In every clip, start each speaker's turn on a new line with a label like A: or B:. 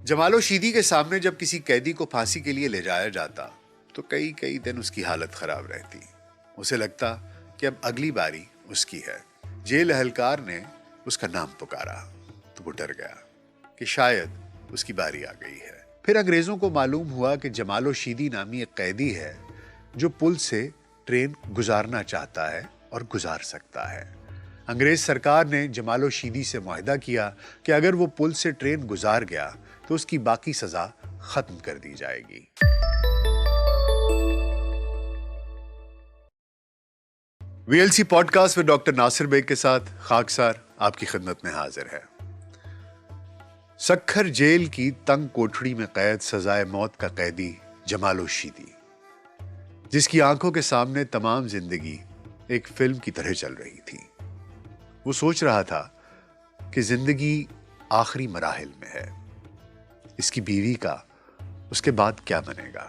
A: जमालो शीदी के सामने जब किसी कैदी को फांसी के लिए ले जाया जाता तो कई कई दिन उसकी हालत खराब रहती। उसे लगता कि अब अगली बारी उसकी है। जेल एहलकार ने उसका नाम पुकारा तो वो डर गया कि शायद उसकी बारी आ गई है। फिर अंग्रेजों को मालूम हुआ कि जमालो शीदी नामी एक कैदी है जो पुल से ट्रेन गुजारना चाहता है और गुजार सकता है। अंग्रेज सरकार ने जमालो शीदी से मुआहदा किया कि अगर वो पुल से ट्रेन गुजार गया तो उसकी बाकी सजा खत्म कर दी जाएगी। वीएलसी पॉडकास्ट में डॉक्टर नासिर बेग के साथ खाकसार आपकी खिदमत में हाजिर है। सक्खर जेल की तंग कोठड़ी में कैद सजाए मौत का कैदी जमालो शीदी, जिसकी आंखों के सामने तमाम जिंदगी एक फिल्म की तरह चल रही थी। वो सोच रहा था कि जिंदगी आखिरी मराहिल में है, इसकी बीवी का उसके बाद क्या बनेगा।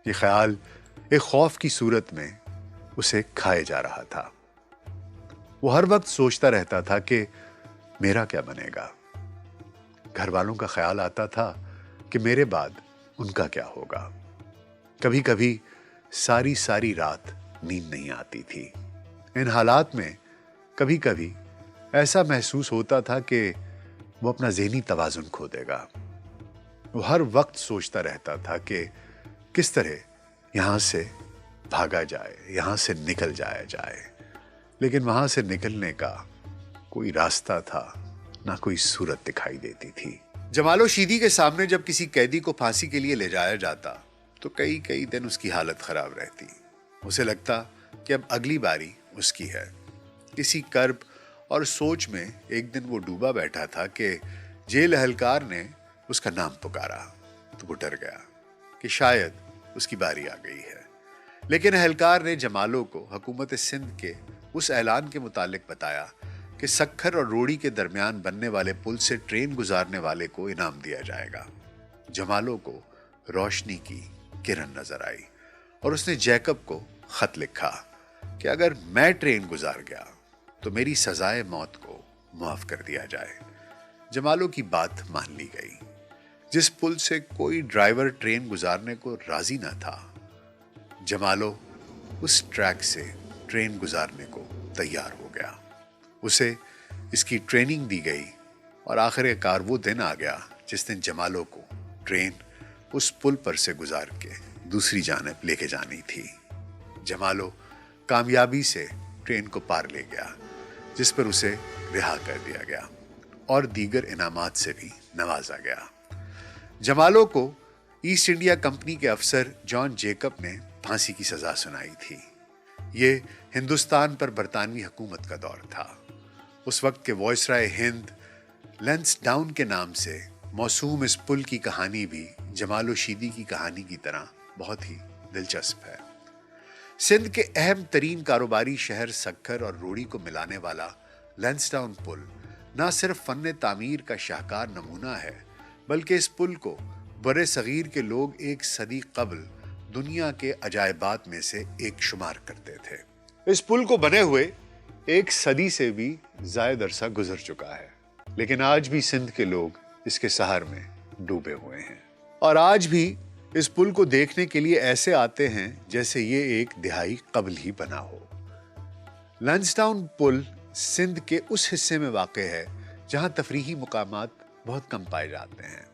A: ये ख्याल एक खौफ की सूरत में उसे खाए जा रहा था। वो हर वक्त सोचता रहता था कि मेरा क्या बनेगा। घर वालों का ख्याल आता था कि मेरे बाद उनका क्या होगा। कभी कभी सारी सारी रात नींद नहीं आती थी। इन हालात में कभी कभी ऐसा महसूस होता था कि वो अपना ज़हनी तवाज़ुन खो देगा। वो हर वक्त सोचता रहता था कि किस तरह यहां से भागा जाए, यहां से निकल जाया जाए, लेकिन वहां से निकलने का कोई रास्ता था ना कोई सूरत दिखाई देती थी। जमालो शीदी के सामने जब किसी कैदी को फांसी के लिए ले जाया जाता तो कई कई दिन उसकी हालत खराब रहती। उसे लगता कि अब अगली बारी उसकी है। इसी कर्ब और सोच में एक दिन वो डूबा बैठा था कि जेल एहलकार ने उसका नाम पुकारा तो वो डर गया कि शायद उसकी बारी आ गई है। लेकिन एहलकार ने जमालो को हुकूमत सिंध के उस ऐलान के मुतालिक बताया कि सक्खर और रोड़ी के दरमियान बनने वाले पुल से ट्रेन गुजारने वाले को इनाम दिया जाएगा। जमालो को रोशनी की किरण नजर आई और उसने जैकब को खत लिखा कि अगर मैं ट्रेन गुजार गया तो मेरी सजाए मौत को माफ कर दिया जाए। जमालो की बात मान ली गई। जिस पुल से कोई ड्राइवर ट्रेन गुजारने को राजी न था, जमालो उस ट्रैक से ट्रेन गुजारने को तैयार हो गया। उसे इसकी ट्रेनिंग दी गई और आखिरकार वो दिन आ गया जिस दिन जमालो को ट्रेन उस पुल पर से गुजार के दूसरी जानिब लेके जानी थी। जमालो कामयाबी से ट्रेन को पार ले गया, जिस पर उसे रिहा कर दिया गया और दीगर इनामात से भी नवाजा गया। जमालो को ईस्ट इंडिया कंपनी के अफसर जॉन जेकब ने फांसी की सजा सुनाई थी। ये हिंदुस्तान पर बरतानवी हुकूमत का दौर था। उस वक्त के वॉइसराय हिंद लैंसडाउन के नाम से मौसूम इस पुल की कहानी भी जमालो शीदी की कहानी की तरह बहुत ही दिलचस्प है। सिंध के अहम तरीन कारोबारी शहर सक्खर और रोड़ी को मिलाने वाला लैंसडाउन पुल न सिर्फ फन तामीर का शाहकार नमूना है, बल्कि इस पुल को बरे सगीर के लोग एक सदी कबल दुनिया के अजायबात में से एक शुमार करते थे। इस पुल को बने हुए एक सदी से भी ज़ायद अरसा गुजर चुका है, लेकिन आज भी सिंध के लोग इसके सहर में डूबे हुए हैं और आज भी इस पुल को देखने के लिए ऐसे आते हैं जैसे ये एक दिहाई कबल ही बना हो। लैंसडाउन पुल सिंध के उस हिस्से में वाक़ है जहां तफरीही मुकामात बहुत कम पाए जाते हैं,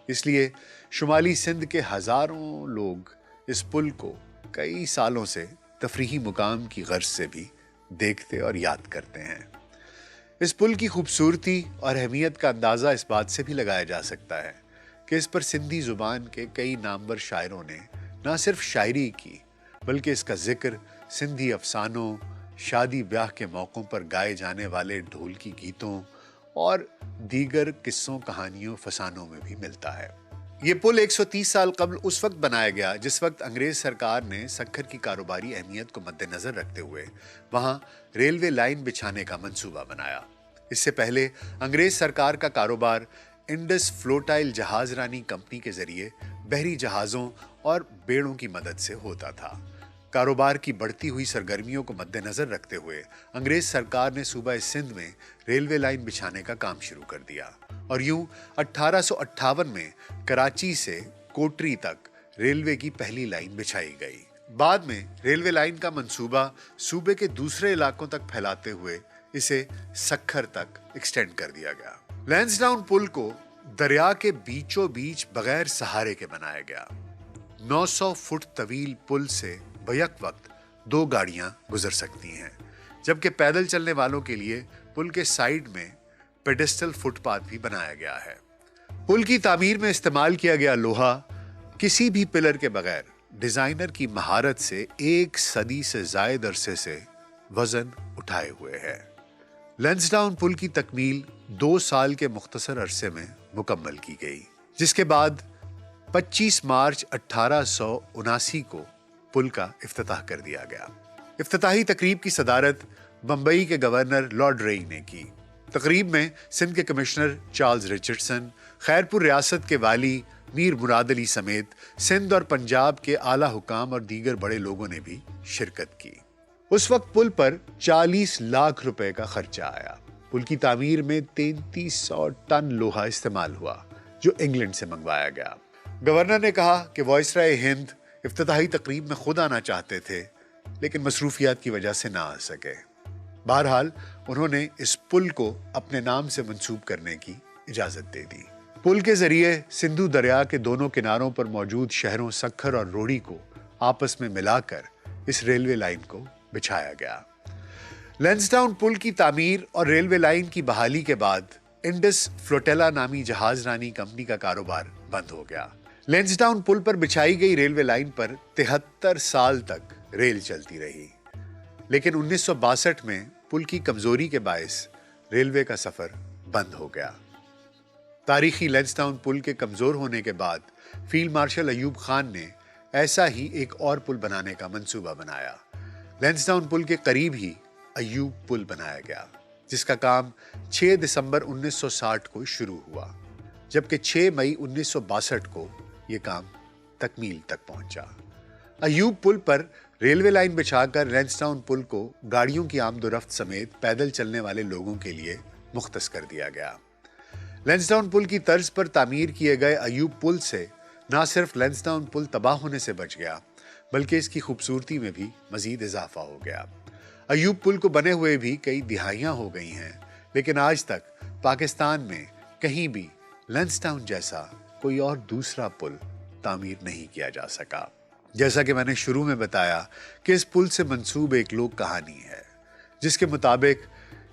A: इसलिए शुमाली सिंध के हजारों लोग इस पुल को कई सालों से तफरीही मुकाम की गर्ज से भी देखते और याद करते हैं। इस पुल की खूबसूरती और अहमियत का अंदाज़ा इस बात से भी लगाया जा सकता है कि इस पर सिंधी जुबान के कई नामवर शायरों ने न सिर्फ शायरी की, बल्कि इसका जिक्र सिंधी अफसानों, शादी ब्याह के मौक़ों पर गाए जाने वाले ढोल की गीतों और दीगर किस्सों, कहानियों, फसानों में भी मिलता है। ये पुल 130 साल कबल उस वक्त बनाया गया जिस वक्त अंग्रेज सरकार ने सक्खर की कारोबारी अहमियत को मद्देनजर रखते हुए वहां रेलवे लाइन बिछाने का मंसूबा बनाया। इससे पहले अंग्रेज सरकार का कारोबार इंडस फ्लोटाइल जहाजरानी कंपनी के जरिए बहरी जहाज़ों और बेड़ों की मदद से होता था। कारोबार की बढ़ती हुई सरगर्मियों को मद्देनजर रखते हुए अंग्रेज सरकार ने सूबा सिंध में रेलवे लाइन बिछाने का काम शुरू कर दिया और यूं 1858 में कराची से कोटरी तक रेलवे की पहली लाइन बिछाई गई। बाद में रेलवे लाइन का मंसूबा सूबे के दूसरे इलाकों तक फैलाते हुए इसे सक्खर तक एक्सटेंड कर दिया गया। लैंसडाउन पुल को दरिया के बीचों बीच बगैर सहारे के बनाया गया। 900 फुट तवील पुल से बैक वक्त 2 गाड़ियां गुजर सकती हैं, जबकि पैदल चलने वालों के लिए पुल के साइड में पेडेस्टल फुटपाथ भी बनाया गया है। पुल की तामीर में इस्तेमाल किया गया लोहा किसी भी पिलर के बगैर डिजाइनर की महारत से 1 सदी से जायद अरसे से वजन उठाए हुए है। लैंसडाउन पुल की तकमील 2 साल के मुख्तसर अरसे में मुकम्मल की गई, जिसके बाद 25 मार्च 1879 को पुल का इफ्तिताह कर दिया गया। इफ्तिताही तकरीब की सदारत बंबई के गवर्नर लॉर्ड रेई ने की। तकरीब में सिंध के कमिश्नर चार्ल्स रिचर्डसन, खैरपुर रियासत के वाली मीर मुराद अली समेत सिंध और पंजाब के आला हुकाम और दीगर बड़े लोगों ने भी शिरकत की। उस वक्त पुल पर 40 लाख रुपए का खर्चा आया। पुल की तामीर में 3300 टन लोहा इस्तेमाल हुआ, जो इंग्लैंड से मंगवाया गया। गवर्नर ने कहा कि वायसराय हिंद इफ्तिताही तकरीब में खुद आना चाहते थे, लेकिन मसरूफियात की वजह से ना आ सके। बहरहाल उन्होंने इस पुल को अपने नाम से मंसूब करने की इजाजत दे दी। पुल के जरिए सिंधु दरिया के दोनों किनारों पर मौजूद शहरों सक्खर और रोड़ी को आपस में मिलाकर इस रेलवे लाइन को बिछाया गया। लैंसडाउन पुल की तामीर और रेलवे लाइन की बहाली के बाद इंडस फ्लोटेला नामी जहाज रानी कंपनी का कारोबार बंद हो गया। लैंसडाउन पुल पर बिछाई गई रेलवे लाइन पर 73 साल तक रेल चलती रही, लेकिन 1962 में पुल की कमजोरी के बायस रेलवे का सफर बंद हो गया। तारीखी लैंसडाउन पुल के कमजोर होने के बाद फील्ड मार्शल अयूब खान ने ऐसा ही एक और पुल बनाने का मंसूबा बनाया। लैंसडाउन पुल के करीब ही अयूब पुल बनाया गया, जिसका काम 6 दिसंबर 1960 को शुरू हुआ, जबकि 6 मई 1962 को यह काम तकमील तक पहुंचा। अयूब पुल पर रेलवे लाइन बिछाकर लैंसडाउन पुल को गाड़ियों की आमदोरफ्त समेत पैदल चलने वाले लोगों के लिए मुख्तस कर दिया गया। लैंसडाउन पुल की तर्ज पर तामीर किए गए अयूब पुल से न सिर्फ लैंसडाउन पुल तबाह होने से बच गया, बल्कि इसकी खूबसूरती में भी मजीद इजाफा हो गया। अयूब पुल को बने हुए भी कई दिहाइयां हो गई हैं, लेकिन आज तक पाकिस्तान में कहीं भी लैंसडाउन जैसा कोई और दूसरा पुल तामीर नहीं किया जा सका। जैसा कि मैंने शुरू में बताया कि इस पुल से मंसूब एक लोक कहानी है, जिसके मुताबिक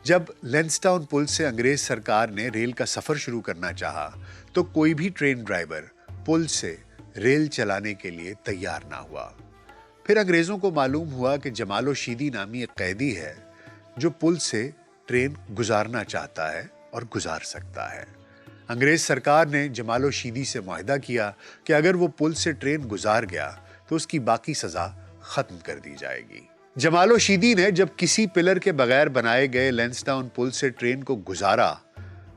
A: जब लैंसडाउन पुल से अंग्रेज सरकार ने रेल का सफर शुरू करना चाहा, तो कोई भी ट्रेन ड्राइवर पुल से रेल चलाने के लिए तैयार ना हुआ। फिर अंग्रेजों को मालूम हुआ कि जमालो शीदी नामी एक कैदी है जो पुल से ट्रेन गुजारना चाहता है और गुजार सकता है। अंग्रेज सरकार ने जमालो शीदी से मुआहदा किया कि अगर वो पुल से ट्रेन गुजार गया तो उसकी बाकी सजा खत्म कर दी जाएगी। जमालो शीदी ने जब किसी पिलर के बगैर बनाए गए लैंसडाउन पुल से ट्रेन को गुजारा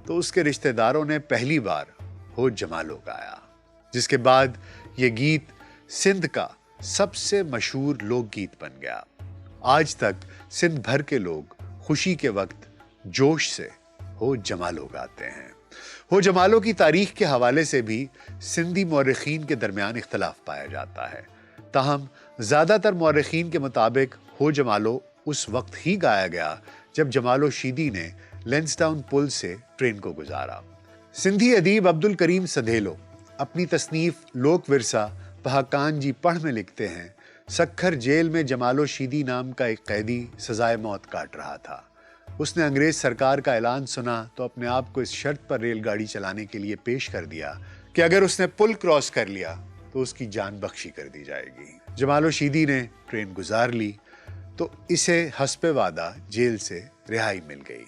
A: तो उसके रिश्तेदारों ने पहली बार हो जमालो गाया, जिसके बाद ये गीत सिंध का सबसे मशहूर लोकगीत बन गया। आज तक सिंध भर के लोग खुशी के वक्त जोश से हो जमालो गाते हैं। हो जमालो की तारीख के हवाले से भी सिंधी मौरखीन के दरमियान इख्तलाफ पाया जाता है। ताहम ज्यादातर मौरखीन के मुताबिक हो जमालो उस वक्त ही गाया गया जब जमालो शीदी ने लैंसडाउन पुल से ट्रेन को गुजारा। सिंधी अदीब अब्दुल करीम सधेलो अपनी तसनीफ लोक विरसा पहाकान जी पढ़ में लिखते हैं, सक्खर जेल में जमालो शीदी नाम का एक कैदी सजाए मौत काट रहा था। उसने अंग्रेज सरकार का ऐलान सुना तो अपने आप को इस शर्त पर रेलगाड़ी चलाने के लिए पेश कर दिया कि अगर उसने पुल क्रॉस कर लिया तो उसकी जान बख्शी कर दी जाएगी। जमालो शीदी ने ट्रेन गुजार ली तो इसे हस्बे वादा जेल से रिहाई मिल गई।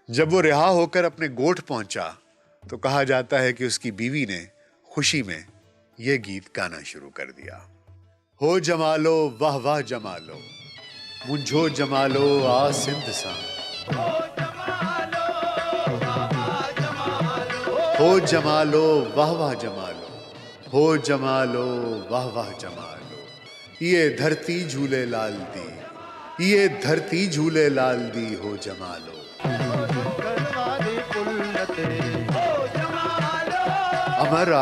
A: जब वो रिहा होकर अपने गोठ पहुंचा तो कहा जाता है कि उसकी बीवी ने खुशी में यह गीत गाना शुरू कर दिया। हो जमालो वाह वाह जमालो, मुझो जमालो आ सिंध सा, हो जमालो वाह वाह जमालो, हो जमालो वाह वाह जमालो, ये धरती झूले लाल दी, ये धरती झूले लाल दी हो जमालो। अमर